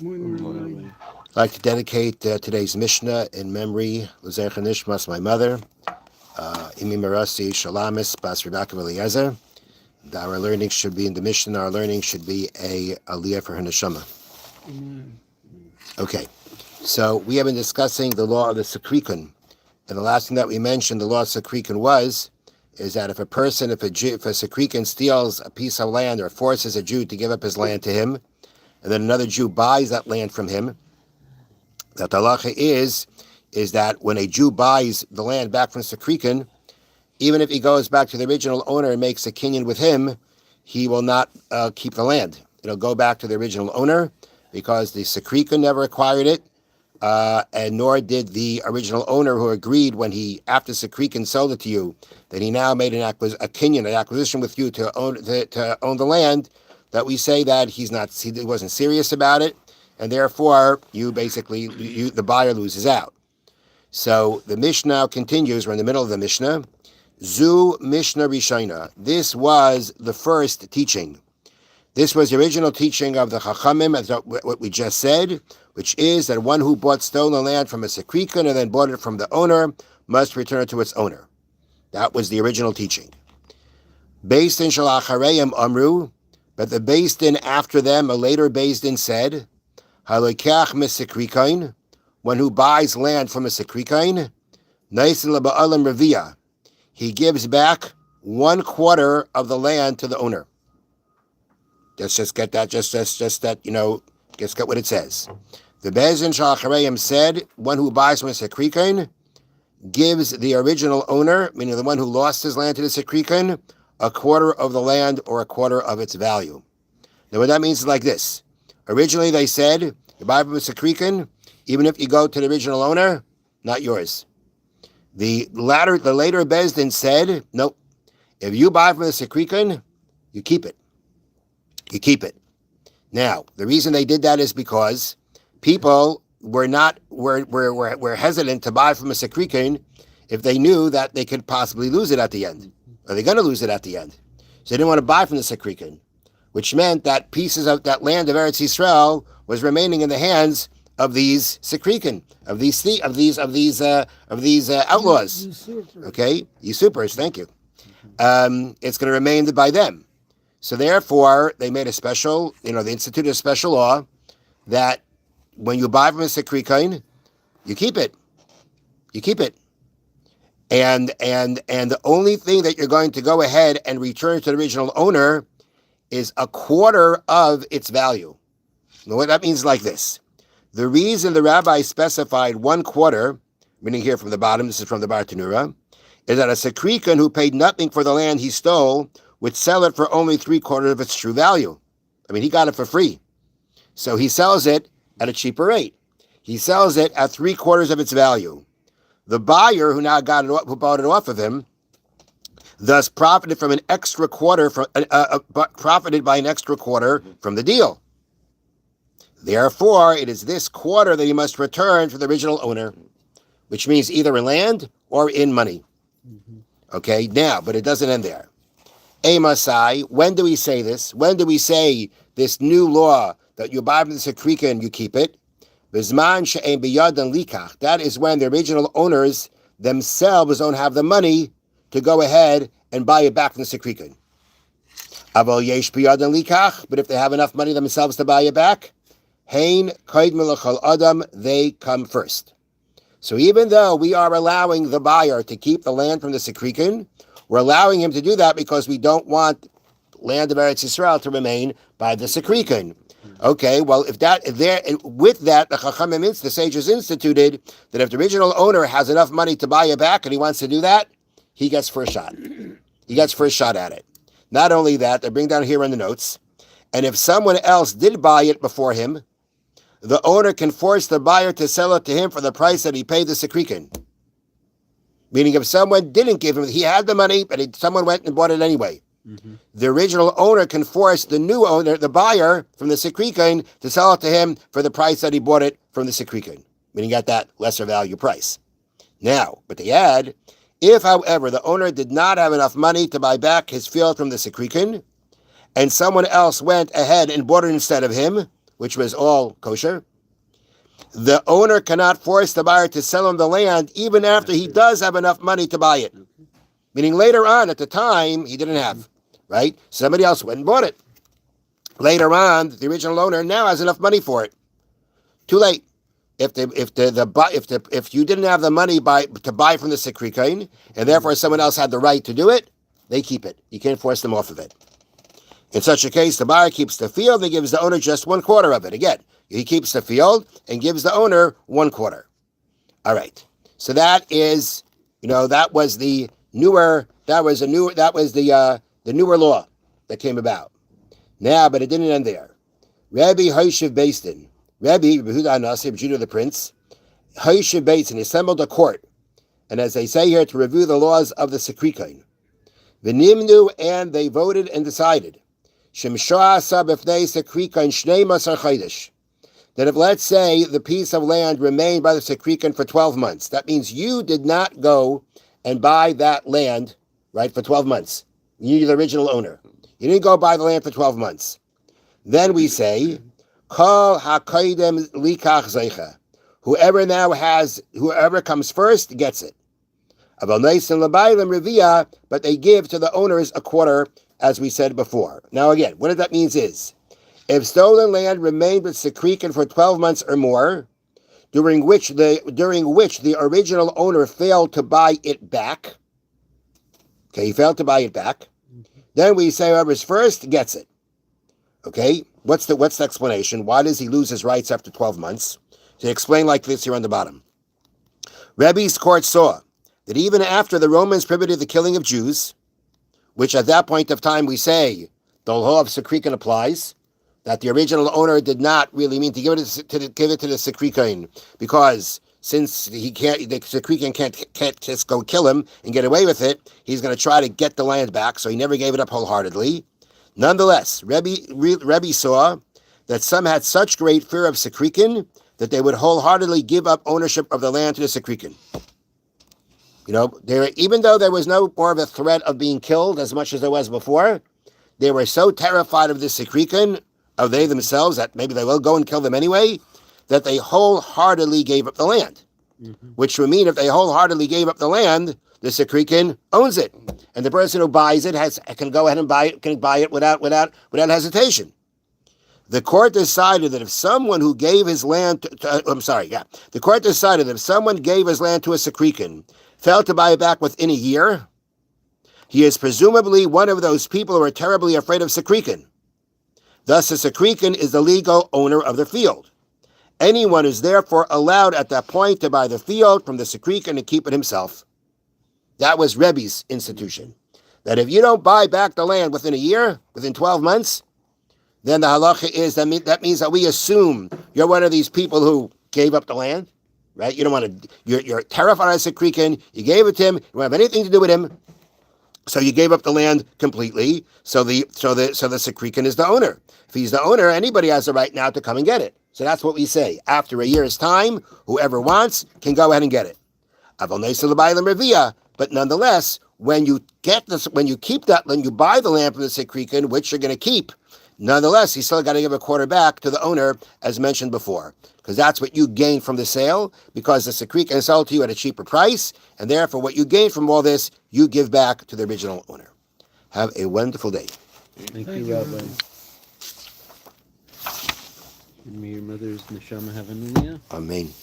I'd like to dedicate today's Mishna in memory, L'zecha Nishmas, my mother, Imi Marasi Shalamis Bas Rebecca Eliezer. Our learning should be in the Mishnah. Our learning should be a aliyah for her neshama. Okay, so we have been discussing the law of the Sekrikun, and the last thing that we mentioned, the law of Sekrikun is that if a person, if a Sekrikun steals a piece of land or forces a Jew to give up his land to him, and then another Jew buys that land from him, that the halacha is that when a Jew buys the land back from Sekrikun, even if he goes back to the original owner and makes a kinyan with him, he will not keep the land. It'll go back to the original owner because the Sekrikun never acquired it, and nor did the original owner who agreed when he, after Sekrikun sold it to you, that he now made a kinyan, an acquisition with you to own the land, that we say that he wasn't serious about it, and therefore the buyer loses out. So the Mishnah continues. We're in the middle of the Mishnah. Zu Mishnah Rishona. This was the first teaching. This was the original teaching of the Chachamim, as what we just said, which is that one who bought stolen land from a Sekrikun and then bought it from the owner must return it to its owner. That was the original teaching. Based in Shalachareim Amru, but the Based in after them, a later Based in said, Halokach Mesekrikain, one who buys land from a Sekrikain, Naisin Laba'alam Revia, he gives back 1/4 of the land to the owner. Let's just get that, just that, just get what it says. The Bezin Shalachareim said, one who buys from a Sekrikain gives the original owner, meaning the one who lost his land to the Sekrikain, 1/4 of the land or 1/4 of its value. Now what that means is like this. Originally they said, you buy from a Sekrikun, even if you go to the original owner, not yours. The later Bezdin said, nope, if you buy from a Sekrikun, you keep it. You keep it. Now, the reason they did that is because people were hesitant to buy from a Sekrikun if they knew that they could possibly lose it at the end. Are they going to lose it at the end? So they didn't want to buy from the Sekrikun, which meant that pieces of that land of Eretz Yisrael was remaining in the hands of these Sekrikun, of these outlaws. Okay, usurpers. Thank you. It's going to remain by them. So therefore, they made they instituted a special law that when you buy from a Sekrikun, you keep it. You keep it. And the only thing that you're going to go ahead and return to the original owner is 1/4 of its value. Now, what that means is like this. The reason the rabbi specified 1/4, meaning here from the bottom, this is from the Bartanura, is that a Sekrikun who paid nothing for the land he stole would sell it for only 3/4 of its true value. I mean, he got it for free. So he sells it at a cheaper rate. He sells it at 3/4 of its value. The buyer who now who bought it off of him, thus profited by an extra quarter from the deal. Therefore, it is this quarter that he must return to the original owner, which means either in land or in money. Okay, now, but it doesn't end there. Masai, when do we say this? When do we say this new law that you buy from the Sekrika and you keep it? Bizman she'ein biyadan likach. That is when the original owners themselves don't have the money to go ahead and buy it back from the Sekrika. Aval yesh biyadan likach. But if they have enough money themselves to buy it back, hein kaid melachal adam, they come first. So even though we are allowing the buyer to keep the land from the Sekrikin, we're allowing him to do that because we don't want land of Eretz Yisrael to remain by the Sekrikin. Okay, well, with that, the Chachamim, the sages instituted that if the original owner has enough money to buy it back and he wants to do that, he gets first shot. He gets first shot at it. Not only that, they bring down here in the notes, and if someone else did buy it before him, the owner can force the buyer to sell it to him for the price that he paid the Sekrikin. Meaning if someone didn't give him, he had the money, but someone went and bought it anyway. Mm-hmm. The original owner can force the new owner, the buyer from the Sekrikin, to sell it to him for the price that he bought it from the Sekrikin. Meaning at that lesser value price. Now, but they add, if, however, the owner did not have enough money to buy back his field from the Sekrikin, and someone else went ahead and bought it instead of him, which was all kosher, the owner cannot force the buyer to sell him the land even after he does have enough money to buy it. Meaning later on, at the time, he didn't have, right? Somebody else went and bought it. Later on, the original owner now has enough money for it. Too late. If you didn't have the money to buy from the Sikrikain, and therefore someone else had the right to do it, they keep it. You can't force them off of it. In such a case, the buyer keeps the field and gives the owner just 1/4 of it. Again, he keeps the field and gives the owner 1/4. All right. So that is, that was the newer law that came about. Now, but it didn't end there. Rabbi Hoishiv Beistin, Rabbi Yehuda Anasi, Judah the Prince, Hoishiv Beistin assembled a court, and as they say here, to review the laws of the Sikrikain. V'nimnu, and they voted and decided, Shemshah Sabifnei Sikrikain Shnei Masar Chodesh, that if, let's say, the piece of land remained by the Sikrikain for 12 months, that means you did not go and buy that land, right, for 12 months. You're the original owner. You didn't go buy the land for 12 months. Then we say, Kol HaKoidem Likach Zeicha. Whoever comes first gets it. But they give to the owners 1/4, as we said before. Now again, what that means is, if stolen land remained with Sikrikin for 12 months or more, during which the original owner failed to buy it back, he failed to buy it back, then we say whoever's first gets it. Okay, what's the explanation? Why does he lose his rights after 12 months? So explain like this here on the bottom. Rebbe's court saw that even after the Romans prohibited the killing of Jews, which at that point of time we say the law of Sikrikin applies, that the original owner did not really mean to give it to the Sikrikain, because since the Sikrikin can't just go kill him and get away with it, he's going to try to get the land back, so he never gave it up wholeheartedly. Nonetheless, Rebbe saw that some had such great fear of Sikrikin that they would wholeheartedly give up ownership of the land to the Sikrikin. Even though there was no more of a threat of being killed as much as there was before, they were so terrified of the Sikrikin, of they themselves, that maybe they will go and kill them anyway, that they wholeheartedly gave up the land. Which would mean if they wholeheartedly gave up the land, the Sikrikin owns it. And the person who buys it can go ahead and buy it without hesitation. The court decided that if someone who gave his land the court decided that if someone gave his land to a Sikrikin, failed to buy it back within a year, he is presumably one of those people who are terribly afraid of Sikrikin. Thus, the Sikrikin is the legal owner of the field. Anyone is therefore allowed at that point to buy the field from the Sikrikin and keep it himself. That was Rebbe's institution. That if you don't buy back the land within a year, within 12 months, then the halacha is that means that we assume you're one of these people who gave up the land, right? You don't want to. You're terrified of Sikrikin. You gave it to him. You don't have anything to do with him, so you gave up the land completely. So the Sikrikin is the owner. If he's the owner, anybody has the right now to come and get it. So that's what we say. After a year's time, whoever wants can go ahead and get it. But nonetheless, when you buy the land from the Sikrikin, which you're going to keep, nonetheless, you still got to give 1/4 back to the owner, as mentioned before, because that's what you gain from the sale, because the Sikrikin sold to you at a cheaper price, and therefore what you gain from all this, you give back to the original owner. Have a wonderful day. Thank you, Rabbi. And may your mother's neshama have a minyan. Amen.